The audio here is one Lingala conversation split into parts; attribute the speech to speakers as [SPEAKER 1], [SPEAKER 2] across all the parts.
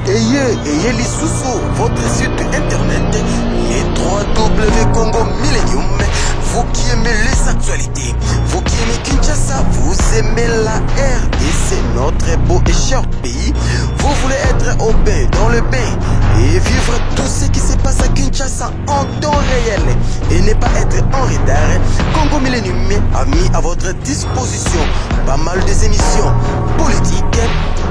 [SPEAKER 1] Ayez les sous votre site internet, les 3W Congo Millennium. Vous qui aimez les actualités, vous qui aimez Kinshasa, vous aimez la RDC, notre beau et cher pays. Vous voulez être au bain, dans le bain, et vivre tout ce qui se passe à Kinshasa en temps réel, et ne pas être en retard. Congo Millennium a mis à votre disposition pas mal des émissions politiques,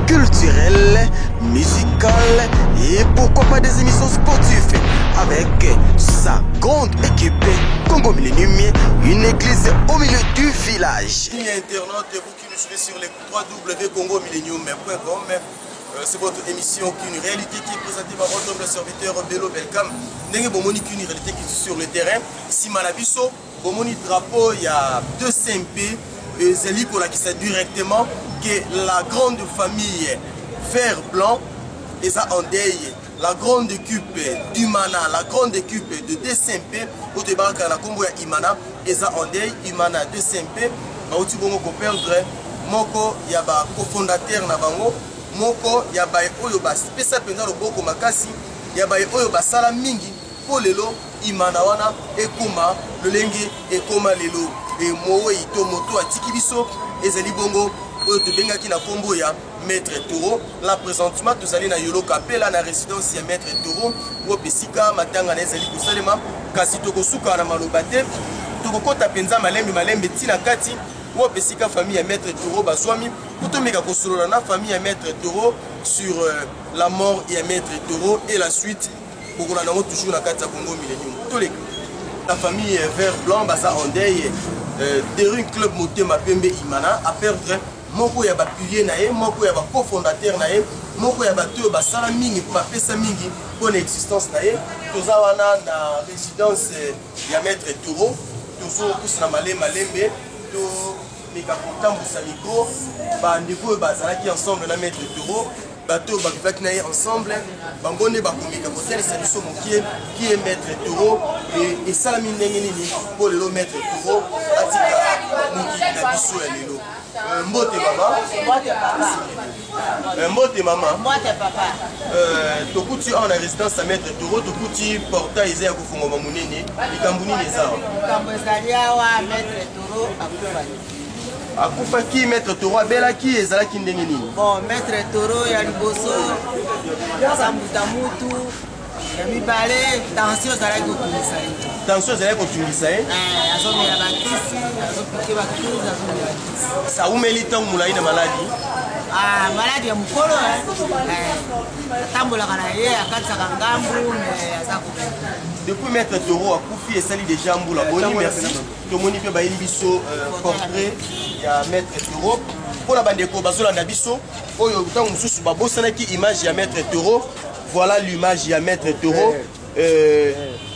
[SPEAKER 1] culturelles, musicales, et pourquoi pas des émissions sportives, avec sa grande équipe Congo Millennium, une église au milieu du village.
[SPEAKER 2] Internautes, vous qui nous suivez sur les www.congomillennium.com, c'est votre émission qui est une réalité qui est présentée par votre humble serviteur Bello Belkam. N'est-ce pas une réalité qui est sur le terrain. Si Malabiso, Bomoni drapeau, il y a 2 CMP, Zéli pour la qui sait directement que la grande famille vert blanc et ça en deuil. La grande équipe d'Imana, la grande équipe de DCMP, au débat à la combo Imana, et ça en deuil, Imana DCMP, Baouti Bongo ko perdre, Moko Yaba cofondateur na bango, Moko Yaba Oyoba, spécial pendant le Boko Makasi, Yaba Oyoba Salamingi, Polelo, Imana wana, Ekoma, le Lengue, Ekoma Lelo, et Mowe Ito Moto à Tikibiso, et Zeli Bongo, Oyoto Bengaki na combo ya Maître Toro, là présentement tous allez na Yolo Kapé, là na résidence ya Maître Toro, ou Pesika, Matanga na Zeli Kusalema, kasi Tokosuka na Malobate, Tokokota Penza Malembe Tina Kati, ou Pesika famille ya Maître Toro, Baswami, Kutomika Kosolo na famille ya Maître Toro sur la mort ya Maître Toro et la suite, pour qu'on a toujours na Kati ya Congo Millennium. Tous les la famille vert blanc, Basa en deuil, Derun Club Motema Pembe Imana, à perdre. Moko ya bapilier na ye, moko ya cofondateur na ye, moko ya bato basala mingi bapesa mingi pour l'existence na ye. Toza wana na résidence ya Maître Toro, tozo kusana malembe, to meka kotambusa micro, ba ndeko bazalaki ensemble na Maître Toro, bato bakivaki na ye ensemble, bangonde bakomeka kosalisa biso mokie qui est Maître Toro et salami ndenge nini pour lelo Maître Toro atika moki na biso ya lelo. Mbote maman. Mbote maman.
[SPEAKER 3] Mbote papa.
[SPEAKER 2] Tokuti en résidence à Maître Toro, tokuti portail ezaya kufungoma munene, likambo nini ezao?
[SPEAKER 3] Likambo ezali awa Maître Toro akufaki.
[SPEAKER 2] Akufaki Maître Toro abelaki ezalaki ndenge nini?
[SPEAKER 3] Bon, Maître Toro ya liboso asambuta mutu ya mibale, tension ezalaki kotungisa ye.
[SPEAKER 2] Tension ezalaki kotungisa ye?
[SPEAKER 3] Azomela bakisi, azopike bakisi, azomela bakisi.
[SPEAKER 2] Ça umeli ntango molai na maladi?
[SPEAKER 3] Maladi ya mokolo atambolaka na ye akatisaka ngambu mais aza kopesa.
[SPEAKER 2] Depuis Maître Toro akufi esali déjà mbula boni merci. Tomoni pe bayeli biso portrait ya Maître Toro. Pona bandeko bazolanda biso oyo ntango mosusu babosanaki image ya Maître Toro. Voilà l'image ya Maître Toro.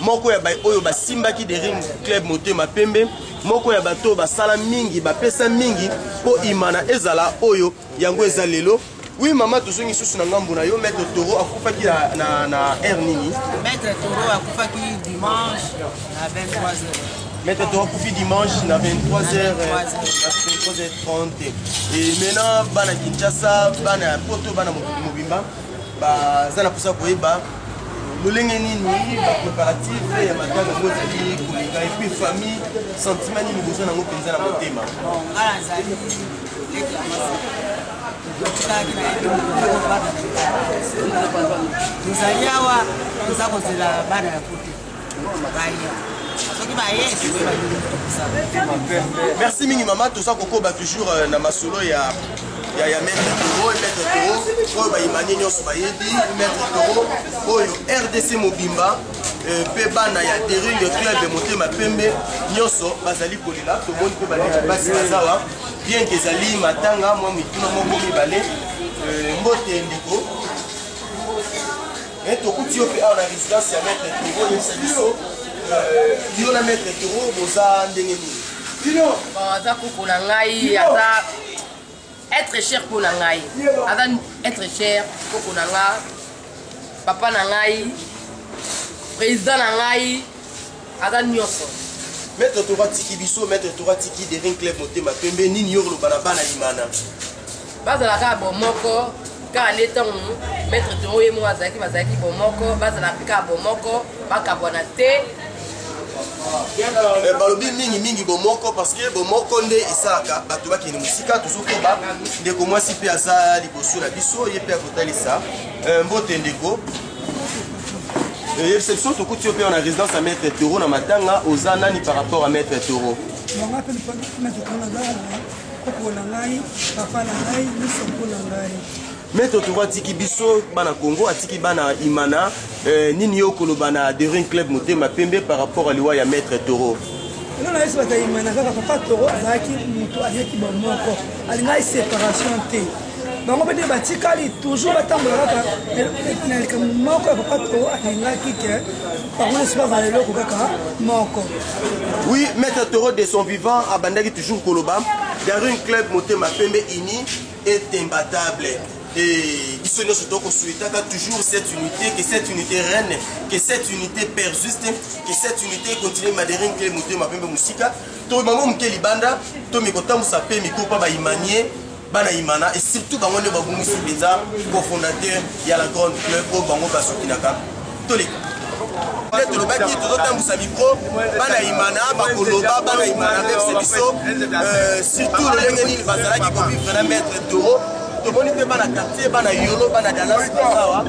[SPEAKER 2] Moko ya bay oyo basimbaki de ring club Motema Pembe. Moko ya bato basala mingi bapesa mingi po Imana ezala oyo yango eza lelo. Oui maman tozongi susu na ngambu na yo Maître Toro akufaki na air nini?
[SPEAKER 3] Maître Toro akufaki dimanche à 23h.
[SPEAKER 2] Maître Toro akufi dimanche na 23h, 23h30. Et maintenant bana Kinshasa, bana poto bana mobimba baza na posa koyeba lolenge nini ba préparatif ya matanga mozali koleka et puis famille sentiment nini besoin nango penza na motema.
[SPEAKER 3] Bon ngala zali tozali awa toza kozela bana ya kote soki baye
[SPEAKER 2] merci mingi mama toza kokoba toujours na masolo ya Maître Toro et Maître Toro oyo bayimani nyonso bayebi Maître Toro oyo RDC mobimba pe bana ya Dering club Motema Pembe nyonso bazali kolela tomoni pe baleki basi bazawa bien que ezali matanga mwa mituna moko mibale mbote ndeko tokuti yo pe awa na résidence ya Maître Toro yebisa biso yo na Maître Toro boza ndenge nini?
[SPEAKER 4] Aza koko na ngai aza être cher pour la ngai. Aza être cher koko na nga papa na ngai président na ngai aza nyonso.
[SPEAKER 2] Maître Toro tiki biso Maître Toro tiki de ring club Motema Pembe nini yo loba na bana Imana?
[SPEAKER 4] Bazalaka bon moko kaka nde ntango maître toro ye mo bazalaki bomoko bazala mpe kaka bomoko bakabwana te
[SPEAKER 2] balobi mingi bomoko parce que bomoko nde esalaka bato bakende mosika tozokoba ndeko mwasi mpe aza liboso na biso ye mpe akotalisa mbote ndeko réception tokuti yo mpe na résidence ya maître toro na matanga oza nani par rapport à maître toro maître toro atiki biso bana congo atiki bana imana nini yo koloba na Daring Club Motema Pembe par rapport à liwa ya maître toro
[SPEAKER 5] non na yesu bataimana kaka papa toro azalaki moto aliaki bomoko alingai séparation te bango mpe te batikali toujours batambola kaka na likambo moko ya papa toro alingaki ke bango nyonso bazala eloko kaka moko.
[SPEAKER 2] Oui, maître toro de son vivant abandaki toujours koloba Daring Club Motema Pembe uni est imbattable. Et biso nyonso tokosouhaitaka toujours cette unité, que cette unité reine, que cette unité persiste, que cette unité continue Daring Club Motema Pembe musika to bango moke libanda to mikotambusa pe mikopa baimanie bana imana et surtout bango nde babungisi mpenza cofondateur ya la grande club oyo bango basokinaka toleka nde tolobaki tozotambusa micro bana imana bakoloba bana imana repse biso surtout lolenge nini bazalaki kovivre na maître toro tomoni mpe bana quartier bana yolo bana dalas bazawa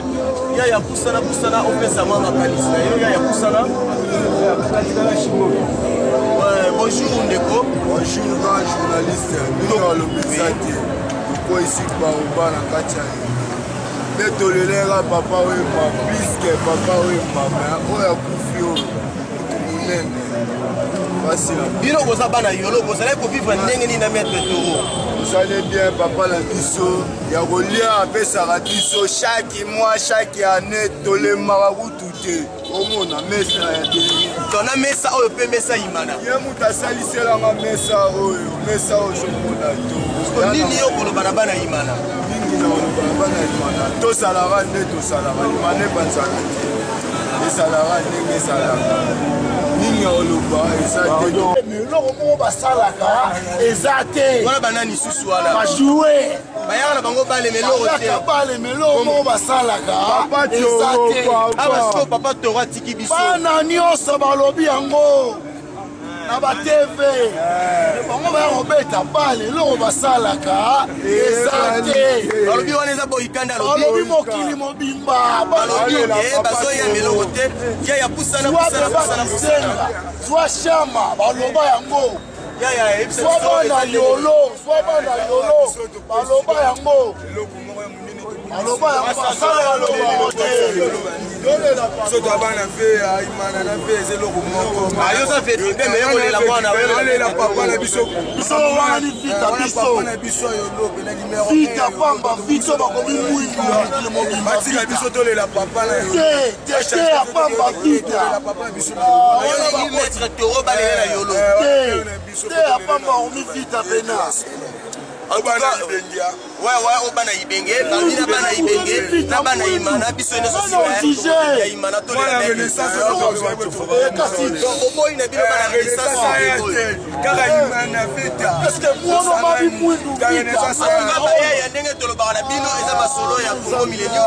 [SPEAKER 2] ya pusana opesa mwa makanisi na yo ya pusana. Bonjour Ndeko.
[SPEAKER 6] Bonjour grand journaliste. Nous allons présenter. Pourquoi ici Baoba na katia. Beto lelera papa we ma puisque papa we mama oya kufio. Munene. Facile.
[SPEAKER 2] Bino koza bana yolo kozala ko vivre ndenge ni na maître toro.
[SPEAKER 6] Vous allez bien papa la biso. Ya kolia pesa biso chaque mois chaque année tole marakutu te. Omona mesa ya Daring.
[SPEAKER 2] Tona mesa oyo pe mesa imana.
[SPEAKER 6] Ye muta saliselanga mesa oyo mona to.
[SPEAKER 2] Nini yo koloba na bana imana?
[SPEAKER 6] Nini na koloba bana imana. To salara nde to salara imane banzana te. Esalara ndenge esalaka. Nini oloba ezate.
[SPEAKER 7] Mais eloko moko basalaka eza te.
[SPEAKER 2] Wana banani susu wana.
[SPEAKER 7] Bajouer.
[SPEAKER 2] Bayaka na bango bale meloko te.
[SPEAKER 7] Bale meloko moko basalaka eza te.
[SPEAKER 2] Awa siko papa toro atiki biso.
[SPEAKER 7] Bana nyonso balobi yango na ba TV. Bango baya kobeta bale eloko basalaka eza te.
[SPEAKER 2] Balobi wana eza boyikanda lobi.
[SPEAKER 7] Balobi mokili mobimba.
[SPEAKER 2] Balobi bazoya meloko te. Ya pusana.
[SPEAKER 7] Soit chama baloba yango. Soit bana yolo, baloba yango. Baloba yango basala baloba te.
[SPEAKER 6] Soto abana fe imana na fe zeloko moko.
[SPEAKER 2] Ayo sa fe tripe me yoko lela mwana
[SPEAKER 6] wele la papa na biso.
[SPEAKER 7] Biso wana ni vita biso.
[SPEAKER 6] Papa na biso yo lobe na numéro 1.
[SPEAKER 7] Vita pamba vito bakomi mwindu le mobimba.
[SPEAKER 6] Batika biso tole la papa na yo.
[SPEAKER 7] Te ya pamba vita.
[SPEAKER 6] La papa biso.
[SPEAKER 2] Ayo ni maître toro bale na yolo.
[SPEAKER 7] Te ya pamba omi vita bena.
[SPEAKER 6] Obana ibengia.
[SPEAKER 2] Ouais, obana ibenge, parmi na bana ibenge, na bana imana biso ne sosi ya imana to la
[SPEAKER 6] renaissance
[SPEAKER 2] kasi bobo ina bino bana renaissance
[SPEAKER 6] kaka imana vita.
[SPEAKER 7] Est-ce que mwono mabi mwindu vita?
[SPEAKER 2] Ya ndenge tolo bana bino eza masolo ya Congo Millennium,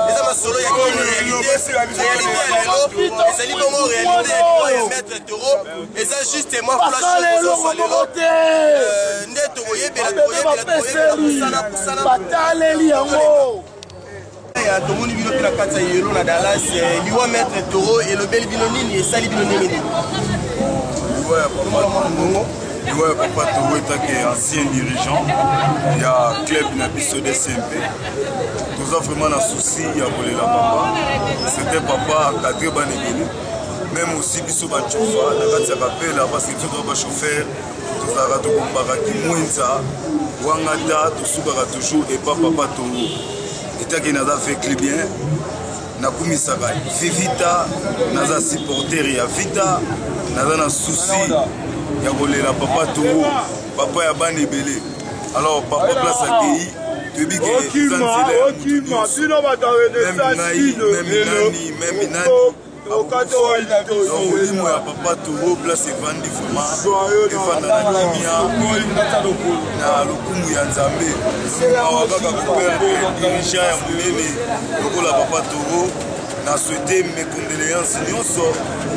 [SPEAKER 2] eza masolo ya réalité, ezali bongo réalité ya maître toro, eza juste moi flash
[SPEAKER 7] eloko moko te.
[SPEAKER 2] Nde toyebela
[SPEAKER 7] bataleli yango.
[SPEAKER 2] tomoni bino mpe na kati ya yelo na Dallas liwa maître toro elobeli bino nini esali bino ndenge nini?
[SPEAKER 6] liwa ya papa toro etaki ancien dirigeant ya club na biso de SMP. toza vraiment na souci ya kolela papa. C'était papa akadre bana ebele même aussi biso bachofa na kati ya kapela parce que biso toza bachauffeur tozalaka tokombaka kimwenza wangata tosukaka toujours epa papa toro etaki naza fekli bien nakumisaka vivita naza supporter ya vita naza na souci ya kolela papa toro papa ya bana ebele. Alors papa place akei toyebi ke eza nzela ya mutu nyonso même ngai même nani molimo ya papa toro place evandi vraiment evanda na kimia na lokumu ya nzambe awa kaka koperdre dirigeant ya monene lokola papa toro na souhaite mes condoléances nyonso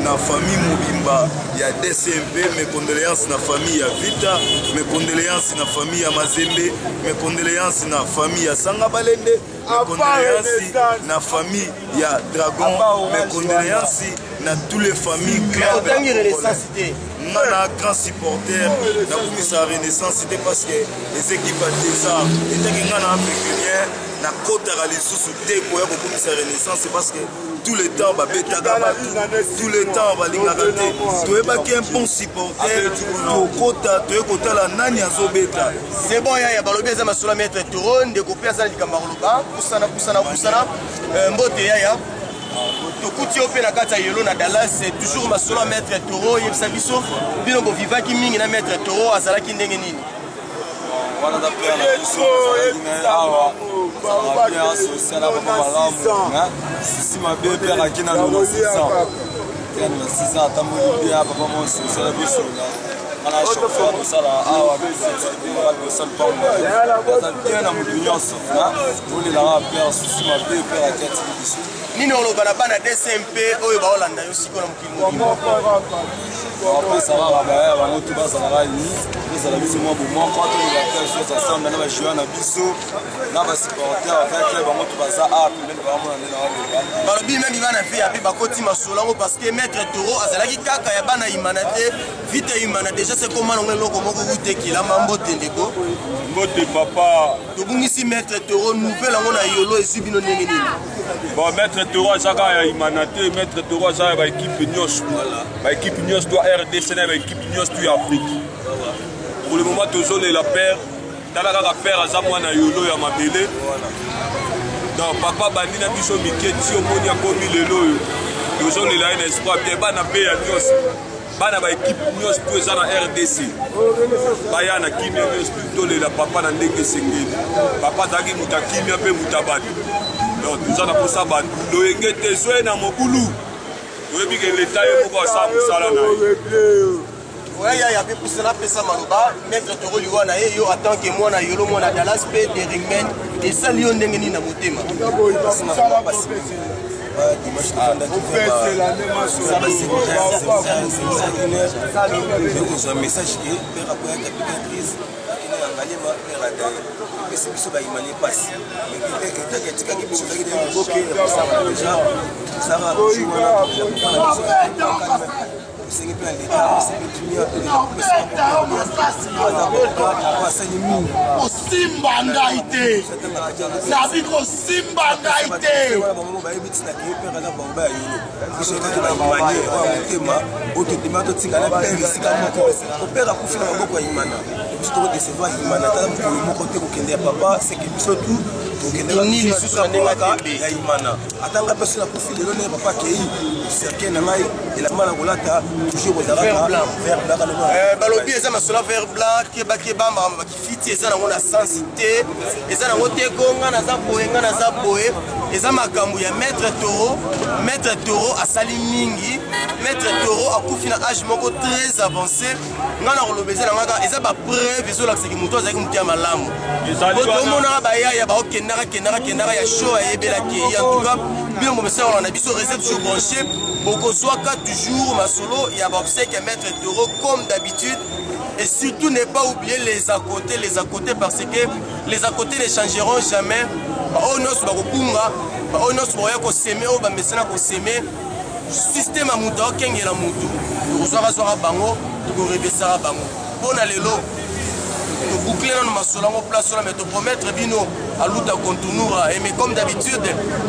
[SPEAKER 6] na famille mobimba ya DCMP, mes condoléances na famille ya Vita, mes condoléances na famille ya Mazembe, mes condoléances na famille ya Sanga Balende, mes condoléances na famille ya Dragon, mes condoléances na toutes les familles club. On a un grand supporter dans la Renaissance, c'était parce que les équipes de ça étaient un pécuniaire. Na kota la lisusu te koya kokomisa Renaissance, c'est parce que tout le temps babetaga batu, tout le temps balingaka te toyebaki un bon supporter tokota toyekotala nani azobeta.
[SPEAKER 2] C'est bon ya balobi eza masolo maître Toro ndeko pe azali likambo koloba kusana mbote ya tokuti yo mpe na kati ya yelo na Dallas, c'est toujours masolo maître Toro yebisa biso bino bovivaki mingi na maître Toro azalaki ndenge nini.
[SPEAKER 8] Voilà d'après la question, ça va bien associé à la papa si ma belle père a qui n'a pas 6 ans. Qui a 6 ans, t'as mon bien, papa mon social à Bissou. On a chauffeur de ça là, c'est bien à mon union, vous les la père, si ma belle père a qui a
[SPEAKER 2] Nino olobana bana DCMP oyo baolanda yo sikola mokili.
[SPEAKER 8] Après ça va ba ba moto ba ça va ni ça la biso mo bon quand on va faire chose ensemble na ba jouer na biso na ba supporter avec club ba moto ba za a puis ba mo na
[SPEAKER 2] balobi même bana fait abi ba koti masolango parce que maître Toro azalaki kaka ya bana imanate vite imana déjà c'est comment on loko moko kutekila mambo tendeko
[SPEAKER 8] mbote papa
[SPEAKER 2] to bungisi maître Toro nouvelle ngo na yolo esibino ndenge nini.
[SPEAKER 8] Bon maître Toro azaka ya imanate maître Toro azaka ba équipe nyos ba équipe nyos doit RDC na ba équipe nyos tu Afrique. Pour le moment toujours la paire tala kaka paire aza mwana yolo ya mabele. Donc papa bandina biso miketi omoni akomi lelo toujours la na espoir bien bana pe ya nyos bana ba équipe nyos tu eza na RDC baya na kimia nyos tu la papa na ndenge sengeli papa zaki mutakimia pe mutabati. Donc tout ça na posa ba loyenge teswe na mobulu oyebi ke l'état ye moko sa musala na
[SPEAKER 2] oya ya pe pusela pesa maloba maître Toro liwa na ye yo attend que moi na yolo moi na Dallas pe de ringmen et ça lion ndenge ni na motema
[SPEAKER 7] Simba ndaite nabi ko simba ndaite
[SPEAKER 2] balobi eza masolo vert blanc keba makambo bakifiti eza nango na sensité eza nango te konga naza boye eza makambo ya maître Toro asali mingi maître Toro akufi na âge moko très avancé nga na koloba eza nangaka eza bapreuve ezolakisaki moto azalaki motu ya malamu tomonaka bayaya bakendaka ya show ayebelaki ye en tout cas bino bomesala na biso reste toujours branché bokozwaka toujours masolo ya baobsèque ya maître Toro comme d'habitude. Et surtout ne pas oublier les à côté parce que les à côté ne changeront jamais. Onos bakokunga, onos boya ko semer o ba mesena ko semer système a muta okengela mutu. Kozwaka bango, to rebesara bango. Bona lelo to boucler dans masolango place là mais te promettre bino à luta contournura mais comme d'habitude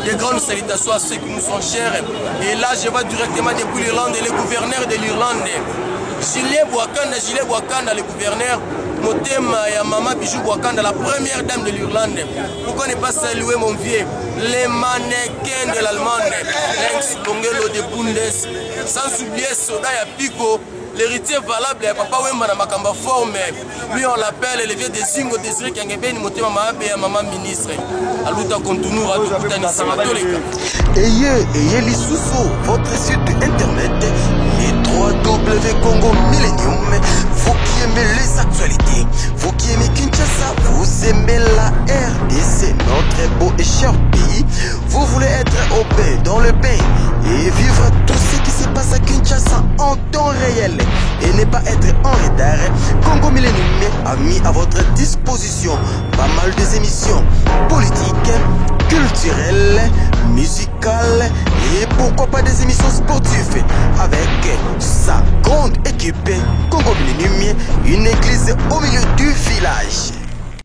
[SPEAKER 2] des grandes salutations à ceux qui nous sont chers et là je vais directement depuis l'Irlande le gouverneur de l'Irlande Julien Bouakanda, le gouverneur, Motema et Maman Bijou Bouakanda, la première dame de l'Irlande. Pourquoi ne pas saluer mon vieux, les mannequins de l'Allemagne, Lenx Longelo de Bundes, sans oublier Soda et Pico, l'héritier valable ya papa Wemba na makamba forme. Lui on l'appelle le vieux Desingo Désiré Kangébeni Motema Mabe ya maman ministre. Aluta Kontonou Radio Kutanisi Matoleka.
[SPEAKER 1] Ayez les sous votre site internet, les 3W Congo Millennium. Vous qui aimez les actualités, vous qui aimez Kinshasa, vous aimez la RDC, notre beau et cher pays. Vous voulez être au bain, dans le bain, et vivre tout ce qui se passe à Kinshasa en temps réel, et ne pas être en retard. Congo Millennium a mis à votre disposition pas mal des émissions politiques, culturelles, musicales et pourquoi pas des émissions sportives avec sa grande équipe Congo Millennium, une église au milieu du village.